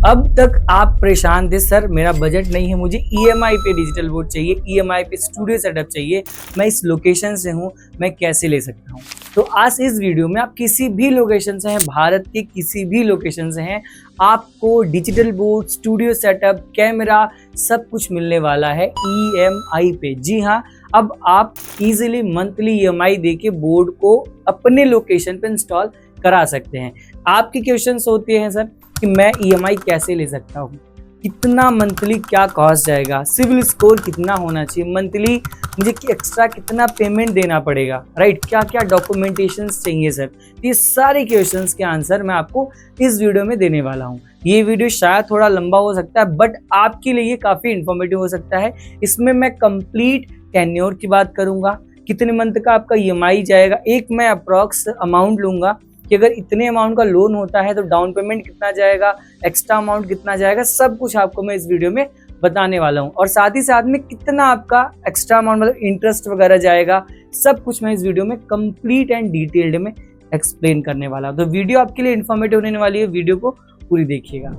अब तक आप परेशान थे, सर मेरा बजट नहीं है, मुझे ईएमआई पे डिजिटल बोर्ड चाहिए, ईएमआई पे स्टूडियो सेटअप चाहिए, मैं इस लोकेशन से हूँ, मैं कैसे ले सकता हूँ। तो आज इस वीडियो में आप किसी भी लोकेशन से हैं, भारत के किसी भी लोकेशन से हैं, आपको digital board, studio setup, camera सब कुछ मिलने वाला है ईएमआई पे। जी हाँ, अब आप इजीली मंथली ईएमआई देके बोर्ड को अपने लोकेशन पे इंस्टॉल करा सकते हैं। आपके क्वेश्चंस होते हैं सर कि मैं ईएमआई कैसे ले सकता हूँ, कितना मंथली क्या कॉस्ट जाएगा, सिविल स्कोर कितना होना चाहिए, मंथली मुझे एक्स्ट्रा कितना पेमेंट देना पड़ेगा, राइट, क्या क्या डॉक्यूमेंटेशंस चाहिए सर। ये सारे क्वेश्चंस के आंसर मैं आपको इस वीडियो में देने वाला हूँ। ये वीडियो शायद थोड़ा लंबा हो सकता है बट आपके लिए ये काफ़ी इन्फॉर्मेटिव हो सकता है। इसमें मैं कंप्लीट टेन्योर की बात करूँगा, कितने मंथ का आपका ईएमआई जाएगा, एक मैं अप्रॉक्स अमाउंट लूँगा कि अगर इतने अमाउंट का लोन होता है तो डाउन पेमेंट कितना जाएगा, एक्स्ट्रा अमाउंट कितना जाएगा, सब कुछ आपको मैं इस वीडियो में बताने वाला हूँ। और साथ ही साथ में कितना आपका एक्स्ट्रा अमाउंट मतलब इंटरेस्ट वगैरह जाएगा, सब कुछ मैं इस वीडियो में कंप्लीट एंड डिटेल्ड में एक्सप्लेन करने वाला हूँ। तो वीडियो आपके लिए इन्फॉर्मेटिव होने वाली है, वीडियो को पूरी देखिएगा।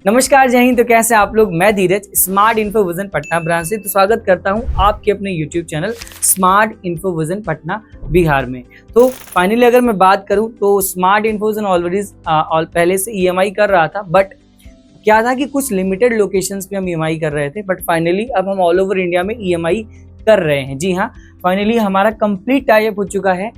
नमस्कार, जय हिंद। तो कैसे आप लोग, मैं Dheeraj Smart Info Vision Patna branch से तो स्वागत करता हूं आपके अपने YouTube channel Smart Info Vision Patna Bihar में। तो फाइनली अगर मैं बात करूं तो स्मार्ट इन्फो विजन ऑलरेडी पहले से ईएमआई कर रहा था, बट क्या था कि कुछ लिमिटेड लोकेशंस पे हम ईएमआई कर रहे थे, बट फाइनली अब हम ऑल ओवर इंडिया में ईएमआई कर रहे हैं। जी हाँ, फाइनली हमारा कंप्लीट टाई अप हो चुका है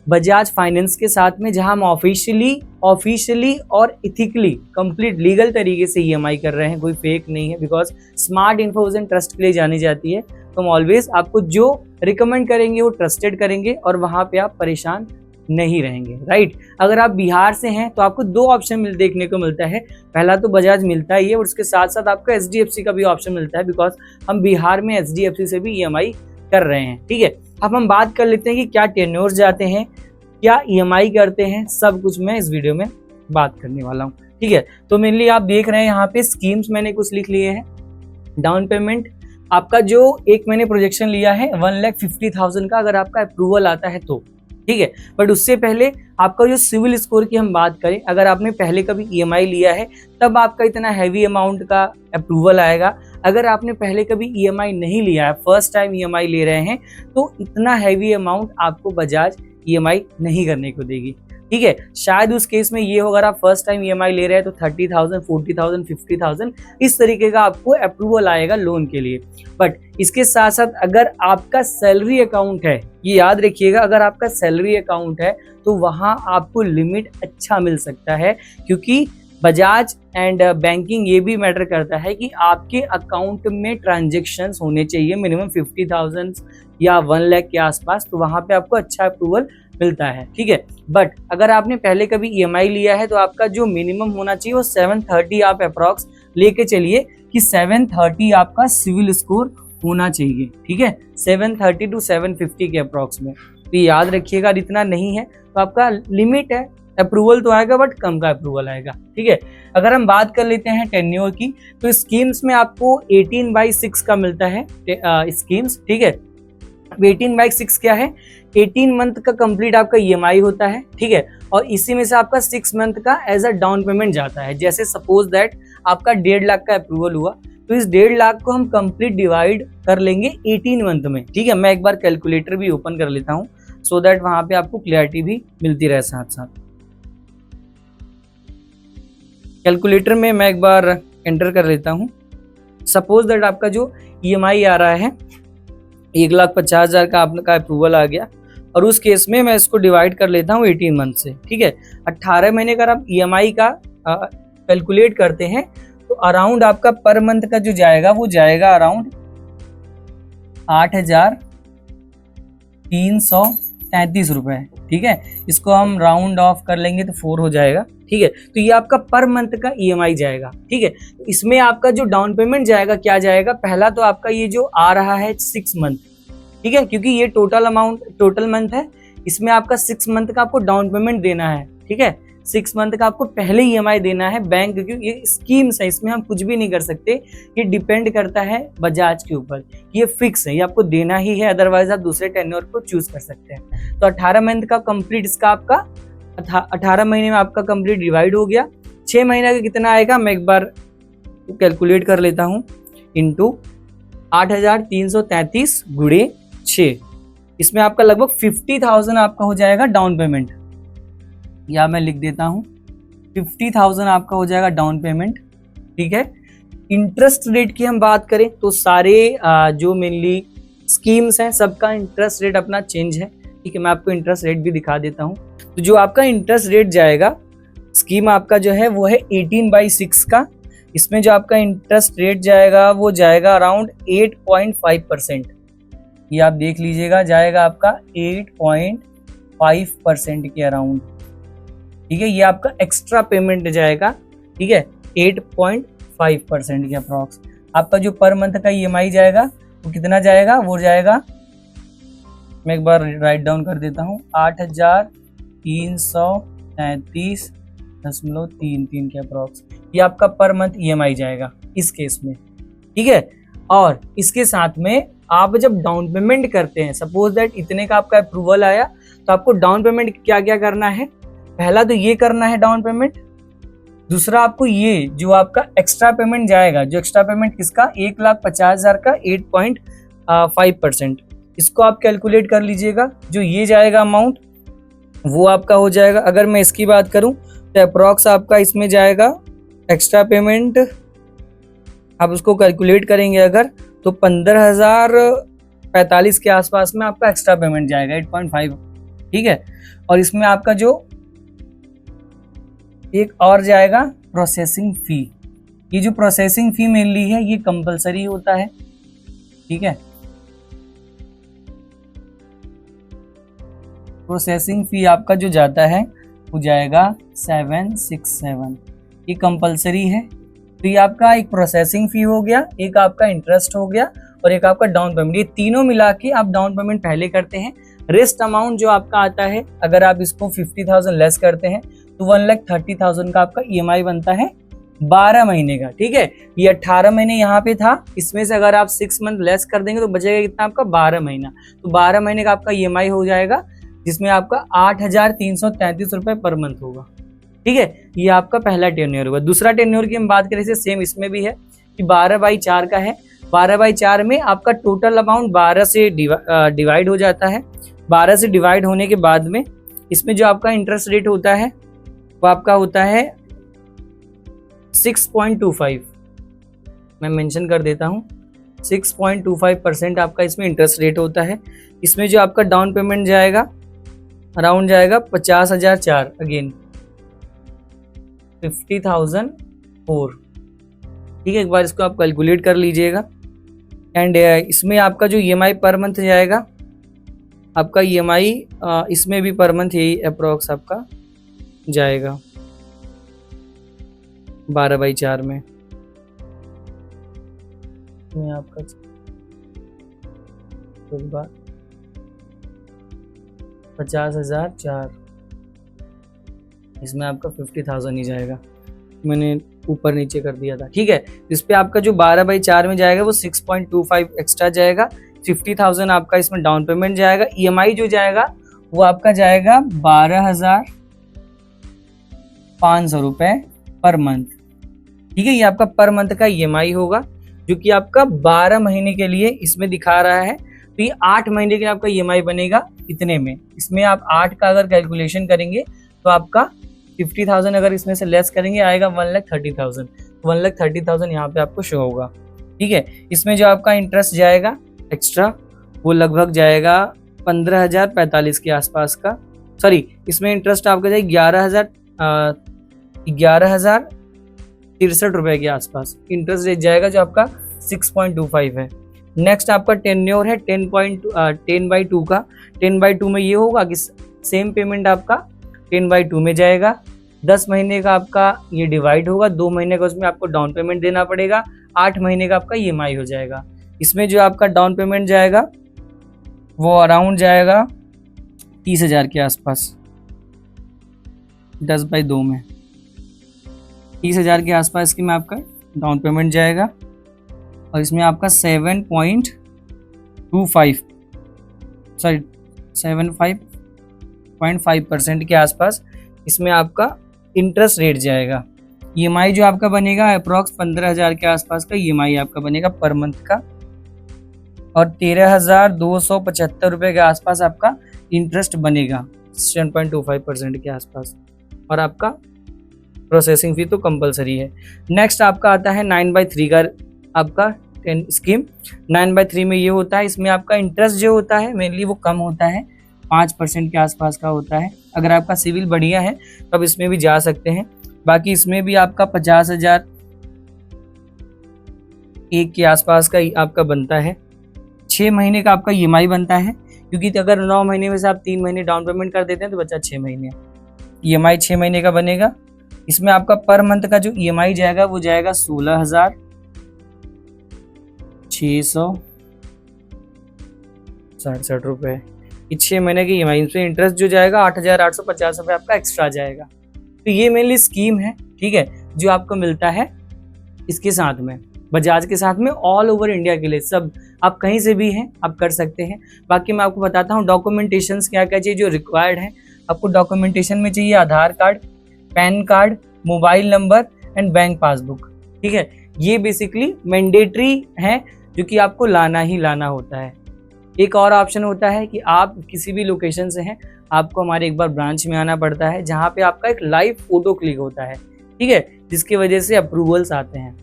बजाज फाइनेंस के साथ में, जहां हम ऑफिशियली और इथिकली कंप्लीट लीगल तरीके से ईएमआई कर रहे हैं, कोई फेक नहीं है। Because smart Info vision trust के लिए जानी जाती है, तो हम ऑलवेज आपको जो रिकमेंड करेंगे वो ट्रस्टेड करेंगे और वहां पे आप परेशान नहीं रहेंगे, राइट। अगर आप बिहार से हैं तो आपको दो ऑप्शन देखने को मिलता है। पहला तो बजाज मिलता ही है और उसके साथ साथ आपका एचडीएफसी का भी ऑप्शन मिलता है, बिकॉज हम बिहार में एचडीएफसी से भी ईएमआई कर रहे हैं। ठीक है, अब हम बात कर लेते हैं कि क्या टेन्योर जाते हैं, क्या ईएमआई करते हैं, सब कुछ मैं इस वीडियो में बात करने वाला हूँ। ठीक है, तो मेनली आप देख रहे हैं यहाँ पे स्कीम्स मैंने कुछ लिख लिए हैं। डाउन पेमेंट आपका जो एक मैंने प्रोजेक्शन लिया है 1,50,000 का, अगर आपका अप्रूवल आता है तो ठीक है। बट उससे पहले आपका जो सिविल स्कोर की हम बात करें, अगर आपने पहले कभी ईएमआई लिया है तब आपका इतना हैवी अमाउंट का अप्रूवल आएगा। अगर आपने पहले कभी ईएमआई नहीं लिया है, फर्स्ट टाइम ईएमआई ले रहे हैं, तो इतना हैवी अमाउंट आपको बजाज ईएमआई नहीं करने को देगी। ठीक है, शायद उस केस में ये हो, अगर आप फर्स्ट टाइम ईएमआई ले रहे हैं तो 30,000, 40,000, 50,000 इस तरीके का आपको अप्रूवल आएगा लोन के लिए। बट इसके साथ साथ अगर आपका सैलरी अकाउंट है, ये याद रखिएगा, अगर आपका सैलरी अकाउंट है तो वहाँ आपको लिमिट अच्छा मिल सकता है, क्योंकि बजाज एंड बैंकिंग ये भी मैटर करता है कि आपके अकाउंट में ट्रांजेक्शन्स होने चाहिए मिनिमम 50,000 या 1 लाख के आसपास, तो वहाँ पे आपको अच्छा अप्रूवल मिलता है। ठीक है, बट अगर आपने पहले कभी ईएमआई लिया है तो आपका जो मिनिमम होना चाहिए वो 730 आप अप्रॉक्स लेके चलिए कि 730 आपका सिविल स्कोर होना चाहिए। ठीक है, 730 to 750 के अप्रॉक्स में, तो याद रखिएगा। इतना नहीं है तो आपका लिमिट है, अप्रूवल तो आएगा बट कम का अप्रूवल आएगा। ठीक है, अगर हम बात कर लेते हैं टेन्योर की, तो स्कीम्स में आपको 18/6 का मिलता है स्कीम्स। ठीक है, 18/6 क्या है, 18 मंथ का कंप्लीट आपका ईएमआई होता है। ठीक है, और इसी में से आपका 6 मंथ का एज अ डाउन पेमेंट जाता है। जैसे सपोज दैट आपका 1.5 लाख का अप्रूवल हुआ, तो इस 1.5 लाख को हम कंप्लीट डिवाइड कर लेंगे 18 मंथ में। ठीक है, मैं एक बार कैलकुलेटर भी ओपन कर लेता हूँ सो दैट वहां पे आपको क्लियरिटी भी मिलती रहे साथ साथ। कैलकुलेटर में मैं एक बार एंटर कर लेता हूँ। सपोज दैट आपका जो ईएमआई आ रहा है 1,50,000 का आपका अप्रूवल आ गया, और उस केस में मैं इसको डिवाइड कर लेता हूँ 18 मंथ से। ठीक है, 18 महीने का आप ईएमआई का कैलकुलेट करते हैं तो अराउंड आपका पर मंथ का जो जाएगा वो जाएगा अराउंड 8,333 रुपए। ठीक है, इसको हम राउंड ऑफ कर लेंगे तो 4 हो जाएगा। ठीक है, तो ये आपका पर मंथ का ईएमआई जाएगा। ठीक है, इसमें आपका जो डाउन पेमेंट जाएगा क्या जाएगा, पहला तो आपका ये जो आ रहा है 6 मंथ। ठीक है, क्योंकि ये टोटल मंथ है, इसमें आपका 6 मंथ का आपको डाउन पेमेंट देना है। ठीक है, 6 मंथ का आपको पहले ईएमआई देना है। बैंक, क्योंकि ये स्कीम्स है, इसमें हम कुछ भी नहीं कर सकते, ये डिपेंड करता है बजाज के ऊपर, ये फिक्स है, ये आपको देना ही है, अदरवाइज आप दूसरे टेन्योर को चूज कर सकते हैं। तो 18 मंथ का कंप्लीट इसका आपका 18 महीने में आपका कंप्लीट डिवाइड हो गया, 6 महीने का कितना आएगा, मैं एक बार कैलकुलेट कर लेता हूँ, इंटू 8,333 गुणे 6, इसमें आपका लगभग 50,000 आपका हो जाएगा डाउन पेमेंट, या मैं लिख देता हूँ 50,000 आपका हो जाएगा डाउन पेमेंट। ठीक है, इंटरेस्ट रेट की हम बात करें तो सारे जो मेनली स्कीम्स हैं सबका इंटरेस्ट रेट अपना चेंज है। ठीक है, मैं आपको इंटरेस्ट रेट भी दिखा देता हूँ। तो जो आपका इंटरेस्ट रेट जाएगा, स्कीम आपका जो है वो है 18/6 का, इसमें जो आपका इंटरेस्ट रेट जाएगा वो जाएगा अराउंड 8.5%, ये आप देख लीजिएगा, जाएगा आपका 8.5% के अराउंड। ठीक है, ये आपका एक्स्ट्रा पेमेंट जाएगा। ठीक है, 8.5% के अप्रॉक्स। आपका जो पर मंथ का EMI जाएगा वो कितना जाएगा, वो जाएगा, मैं एक बार राइट डाउन कर देता हूँ, 8,333.33 के अप्रॉक्स, ये आपका पर मंथ EMI जाएगा इस केस में। ठीक है, और इसके साथ में आप जब डाउन पेमेंट करते हैं, सपोज दैट इतने का आपका अप्रूवल आया, तो आपको डाउन पेमेंट क्या क्या करना है, पहला तो ये करना है डाउन पेमेंट, दूसरा आपको ये जो आपका एक्स्ट्रा पेमेंट जाएगा, जो एक्स्ट्रा पेमेंट किसका, 1,50,000 का 8.5%, इसको आप कैलकुलेट कर लीजिएगा। जो ये जाएगा अमाउंट वो आपका हो जाएगा, अगर मैं इसकी बात करूं तो अप्रॉक्स आपका इसमें जाएगा एक्स्ट्रा पेमेंट, आप उसको कैलकुलेट करेंगे अगर तो 15,045 के आसपास में आपका एक्स्ट्रा पेमेंट जाएगा 8.5। ठीक है, और इसमें आपका जो एक और जाएगा प्रोसेसिंग फी, ये जो प्रोसेसिंग फी मेनली है ये कंपलसरी होता है। ठीक है, प्रोसेसिंग फी आपका जो जाता है वो जाएगा 767, ये कंपलसरी है। तो ये आपका एक प्रोसेसिंग फी हो गया, एक आपका इंटरेस्ट हो गया और एक आपका डाउन पेमेंट, ये तीनों मिला के आप डाउन पेमेंट पहले करते हैं। रेस्ट अमाउंट जो आपका आता है, अगर आप इसको 50,000 लेस करते हैं तो 1,30,000 का आपका EMI बनता है 12 महीने का। ठीक है, ये 18 महीने यहाँ पे था, इसमें से अगर आप 6 मंथ लेस कर देंगे तो बचेगा कितना आपका 12 महीना, तो 12 महीने का आपका EMI हो जाएगा, जिसमें आपका 8,333 रुपये पर मंथ होगा। ठीक है, ये आपका पहला टेन्योर होगा। दूसरा टेन्योर की हम बात करें, सेम इसमें भी है कि 12/4 का है। 12/4 में आपका टोटल अमाउंट 12 से डिवाइड हो जाता है। 12 से डिवाइड होने के बाद में इसमें जो आपका इंटरेस्ट रेट होता है वो आपका होता है 6.25, मैं मेंशन कर देता हूँ, 6.25% आपका इसमें इंटरेस्ट रेट होता है। इसमें जो आपका डाउन पेमेंट जाएगा अराउंड जाएगा 50,004, अगेन 50,004। ठीक है, एक बार इसको आप कैलकुलेट कर लीजिएगा। एंड इसमें आपका जो EMI पर मंथ जाएगा, आपका EMI इसमें भी पर मंथ यही अप्रोक्स आपका जाएगा 12/4 में आपका तो बार 50,004, इसमें आपका 50,000 ही जाएगा, मैंने ऊपर नीचे कर दिया था। ठीक है, इस पे आपका जो 12/4 में जाएगा वो 6.25 एक्स्ट्रा जाएगा, 50,000 आपका इसमें डाउन पेमेंट जाएगा। EMI जो जाएगा वो आपका जाएगा 12,500 रुपये पर मंथ। ठीक है, ये आपका पर मंथ का EMI होगा, जो कि आपका 12 महीने के लिए इसमें दिखा रहा है। तो ये 8 महीने के लिए आपका EMI बनेगा इतने में। इसमें आप 8 का अगर कैलकुलेशन करेंगे तो आपका 50,000 अगर इसमें से लेस करेंगे आएगा 1,30,000, 1,30,000 यहाँ पे आपको शो होगा। ठीक है, इसमें जो आपका इंटरेस्ट जाएगा एक्स्ट्रा वो लगभग जाएगा 15,045 के आसपास का, सॉरी इसमें इंटरेस्ट आपका जाएगा 11,063 रुपये के आसपास इंटरेस्ट रेट जाएगा, जो आपका 6.25 है। नेक्स्ट आपका टेन्योर है 10/2 का। 10/2 में ये होगा कि सेम पेमेंट आपका 10/2 में जाएगा। 10 महीने का आपका ये डिवाइड होगा, 2 महीने का उसमें आपको डाउन पेमेंट देना पड़ेगा, 8 महीने का आपका EMI हो जाएगा। इसमें जो आपका डाउन पेमेंट जाएगा वो अराउंड जाएगा 30,000 के आसपास, 10/2 में 30,000 के आसपास की में आपका डाउन पेमेंट जाएगा। और इसमें आपका 7.5% के आसपास इसमें आपका इंटरेस्ट रेट जाएगा। EMI जो आपका बनेगा अप्रॉक्स 15,000 के आसपास का EMI आपका बनेगा पर मंथ का, और 13,275 रुपये के आसपास आपका इंटरेस्ट बनेगा 7.25% के आसपास, और आपका प्रोसेसिंग फी तो कंपलसरी है। नेक्स्ट आपका आता है 9/3 का आपका स्कीम। 9/3 में ये होता है, इसमें आपका इंटरेस्ट जो होता है मेनली वो कम होता है, 5% के आसपास का होता है। अगर आपका सिविल बढ़िया है तो अब इसमें भी जा सकते हैं। बाकी इसमें भी आपका 50,000 एक के आसपास का आपका बनता है। 6 महीने का आपका EMI बनता है, क्योंकि अगर 9 महीने में से आप 3 महीने डाउन पेमेंट कर देते हैं तो बचा 6 महीने। EMI 6 महीने का बनेगा। इसमें आपका पर मंथ का जो EMI जाएगा वो जाएगा 16,667 रुपये। ये 6 महीने की EMI। इसमें इंटरेस्ट जो जाएगा 8,850 रुपये आपका एक्स्ट्रा जाएगा। तो ये मेनली स्कीम है, ठीक है, जो आपको मिलता है इसके साथ में, बजाज के साथ में, ऑल ओवर इंडिया के लिए। सब आप कहीं से भी हैं आप कर सकते हैं। बाकी मैं आपको बताता हूँ डॉक्यूमेंटेशंस क्या क्या चाहिए जो रिक्वायर्ड है। आपको डॉक्यूमेंटेशन में चाहिए Aadhaar card, PAN card, mobile number and bank passbook, ठीक है। ये बेसिकली मैंडेटरी है जो कि आपको लाना ही लाना होता है। एक और ऑप्शन होता है कि आप किसी भी लोकेशन से हैं, आपको हमारे एक बार ब्रांच में आना पड़ता है, जहाँ पे आपका एक लाइव फोटो क्लिक होता है, ठीक है, जिसकी वजह से अप्रूवल्स आते हैं।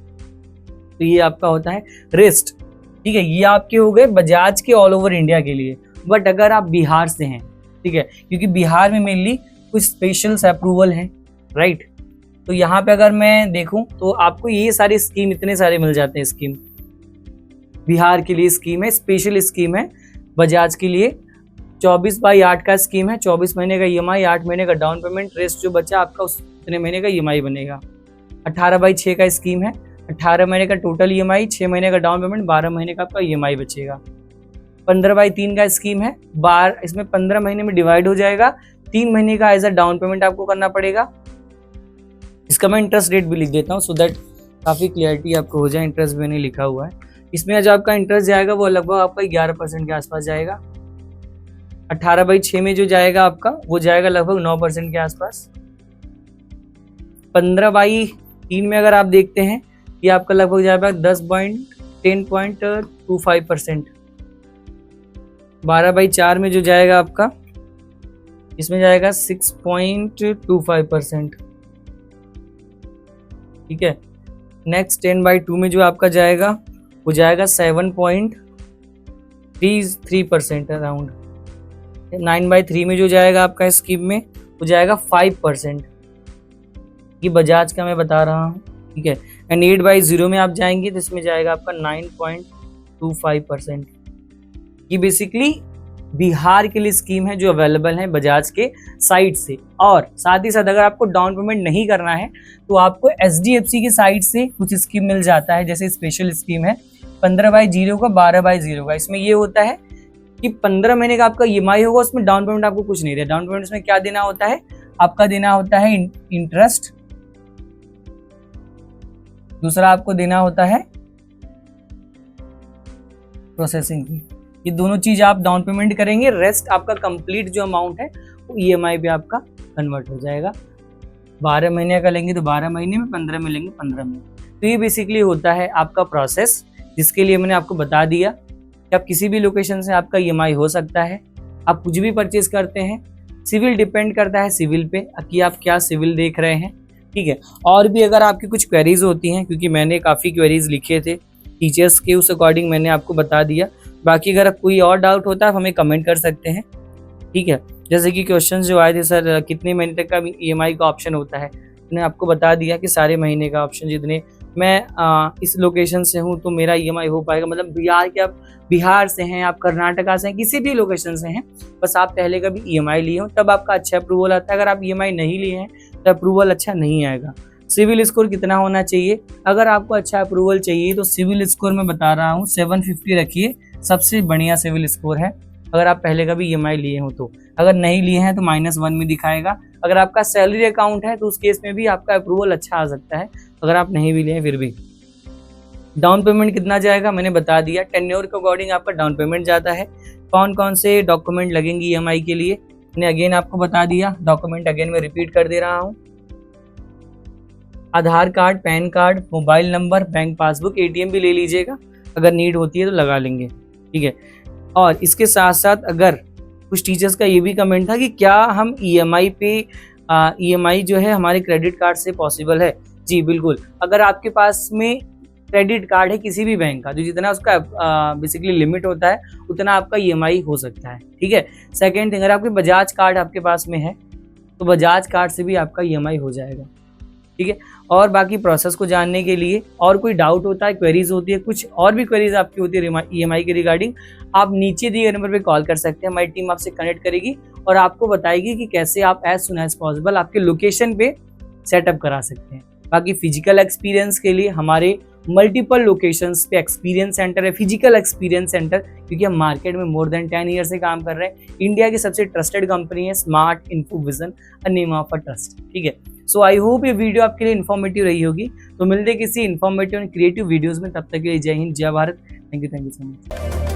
तो ये आपका होता है रेस्ट, ठीक है। ये आपके हो गए बजाज के ऑल ओवर इंडिया के लिए। बट अगर आप बिहार से हैं, ठीक है, क्योंकि बिहार में मेनली कुछ स्पेशल्स अप्रूवल हैं, राइट। तो यहाँ पे अगर मैं देखूँ तो आपको ये सारी स्कीम, इतने सारे मिल जाते हैं स्कीम। बिहार के लिए स्कीम है, स्पेशल स्कीम है बजाज के लिए। 24/8 का स्कीम है, 24 महीने का EMI, 8 महीने का डाउन पेमेंट, रेस्ट जो बचा आपका उस इतने महीने का EMI बनेगा। 18/6 का स्कीम है, 18 महीने का टोटल EMI, 6 महीने का डाउन पेमेंट, 12 महीने का आपका EMI बचेगा। 15/3 का स्कीम है, इसमें 15 महीने में डिवाइड हो जाएगा। 3 महीने का एज अ डाउन पेमेंट आपको करना पड़ेगा। इसका मैं इंटरेस्ट रेट भी लिख देता हूँ सो दैट काफ़ी क्लियरिटी आपको हो जाए। इंटरेस्ट भी मैंने लिखा हुआ है। इसमें जो आपका इंटरेस्ट जाएगा वो लगभग आपका 11% के आसपास जाएगा। 18/6 में जो जाएगा आपका वो जाएगा लगभग 9% के आसपास। 15/3 में अगर आप देखते हैं ये आपका लगभग जाएगा 10.25%। 12/4 में जो जाएगा आपका इसमें जाएगा 6.25%, ठीक है। नेक्स्ट 10/2 में जो आपका जाएगा वो जाएगा 7.33% अराउंड। 9/3 में जो जाएगा आपका स्कीम में वो जाएगा 5%। ये बजाज का मैं बता रहा हूँ, ठीक है। एंड 8/0 में आप जाएंगे तो इसमें जाएगा आपका 9.25%। ये बेसिकली बिहार के लिए स्कीम है जो अवेलेबल है बजाज के साइड से। और साथ ही साथ अगर आपको डाउन पेमेंट नहीं करना है तो आपको HDFC की साइड से कुछ स्कीम मिल जाता है। जैसे स्पेशल स्कीम है 15/0 का, 12/0 का। इसमें ये होता है कि 15 महीने का आपका EMI होगा, उसमें डाउन पेमेंट आपको कुछ नहीं देगा। डाउन पेमेंट उसमें क्या देना होता है, आपका देना होता है इंटरेस्ट, दूसरा आपको देना होता है प्रोसेसिंग फी। ये दोनों चीज आप डाउन पेमेंट करेंगे, रेस्ट आपका कंप्लीट जो अमाउंट है वो EMI पे आपका कन्वर्ट हो जाएगा। 12 महीने का लेंगे तो 12 महीने में, 15 में लेंगे 15 में। तो ये बेसिकली होता है आपका प्रोसेस, जिसके लिए मैंने आपको बता दिया कि आप किसी भी लोकेशन से आपका EMI हो सकता है। आप कुछ भी परचेज करते हैं, सिविल डिपेंड करता है सिविल पे कि आप क्या सिविल देख रहे हैं, ठीक है। और भी अगर आपकी कुछ क्वेरीज होती हैं, क्योंकि मैंने काफ़ी क्वेरीज लिखे थे टीचर्स के, उस अकॉर्डिंग मैंने आपको बता दिया। बाकी अगर कोई और डाउट होता है आप हमें कमेंट कर सकते हैं, ठीक है। जैसे कि क्वेश्चंस जो आए थे, सर कितने महीने तक का EMI का ऑप्शन होता है, मैंने आपको बता दिया कि सारे महीने का ऑप्शन जितने। मैं इस लोकेशन से हूँ तो मेरा EMI हो पाएगा, मतलब बिहार के, आप बिहार से हैं, आप कर्नाटका से हैं, किसी भी लोकेशन से हैं, बस आप पहले कभी EMI लिए हो तब आपका अच्छा अप्रूवल आता है। अगर आप EMI नहीं लिए हैं तो अप्रूवल अच्छा नहीं आएगा। सिविल स्कोर कितना होना चाहिए, अगर आपको अच्छा अप्रूवल चाहिए तो सिविल स्कोर मैं बता रहा हूँ 750 रखिए, सबसे बढ़िया सिविल स्कोर है। अगर आप पहले कभी EMI लिए हो तो, अगर नहीं लिए हैं तो -1 में दिखाएगा। अगर आपका सैलरी अकाउंट है तो उस केस में भी आपका अप्रूवल अच्छा आ सकता है, अगर आप नहीं भी लिए हैं फिर भी। डाउन पेमेंट कितना जाएगा मैंने बता दिया। टेन्योर के अकॉर्डिंग आपका डाउन पेमेंट जाता है। कौन कौन से डॉक्यूमेंट लगेंगे EMI के लिए मैंने अगेन आपको बता दिया। डॉक्यूमेंट अगेन मैं रिपीट कर दे रहा हूँ। Aadhaar card, PAN card, mobile number, bank passbook, ATM भी ले लीजिएगा, अगर नीड होती है तो लगा लेंगे, ठीक है। और इसके साथ साथ अगर कुछ टीचर्स का ये भी कमेंट था कि क्या हम ईएमआई पे ईएमआई जो है हमारे क्रेडिट कार्ड से पॉसिबल है। जी बिल्कुल, अगर आपके पास में क्रेडिट कार्ड है किसी भी बैंक का, तो जितना उसका बेसिकली लिमिट होता है उतना आपका ईएमआई हो सकता है, ठीक है। सेकेंड थिंग, अगर आपके बजाज कार्ड आपके पास में है तो बजाज कार्ड से भी आपका ईएमआई हो जाएगा, ठीक है। और बाकी प्रोसेस को जानने के लिए और कोई डाउट होता है, क्वेरीज होती है, कुछ और भी क्वेरीज आपकी होती है ईएमआई के रिगार्डिंग, आप नीचे दिए गए नंबर पे कॉल कर सकते हैं। हमारी टीम आपसे कनेक्ट करेगी और आपको बताएगी कि कैसे आप एज सुन एज पॉसिबल आपके लोकेशन पे सेटअप करा सकते हैं। बाकी फिजिकल एक्सपीरियंस के लिए हमारे मल्टीपल लोकेशंस पे एक्सपीरियंस सेंटर है, फिजिकल एक्सपीरियंस सेंटर, क्योंकि हम मार्केट में मोर देन 10 ईयर से काम कर रहे हैं। इंडिया की सबसे ट्रस्टेड कंपनी है smart Info vision, a name of a trust, ठीक है। सो आई होप ये वीडियो आपके लिए इन्फॉर्मेटिव रही होगी। तो मिलते किसी इन्फॉर्मेटिव एंड क्रिएटिव वीडियोज में, तब तक के लिए जय हिंद, जय Bharat. Thank you so much.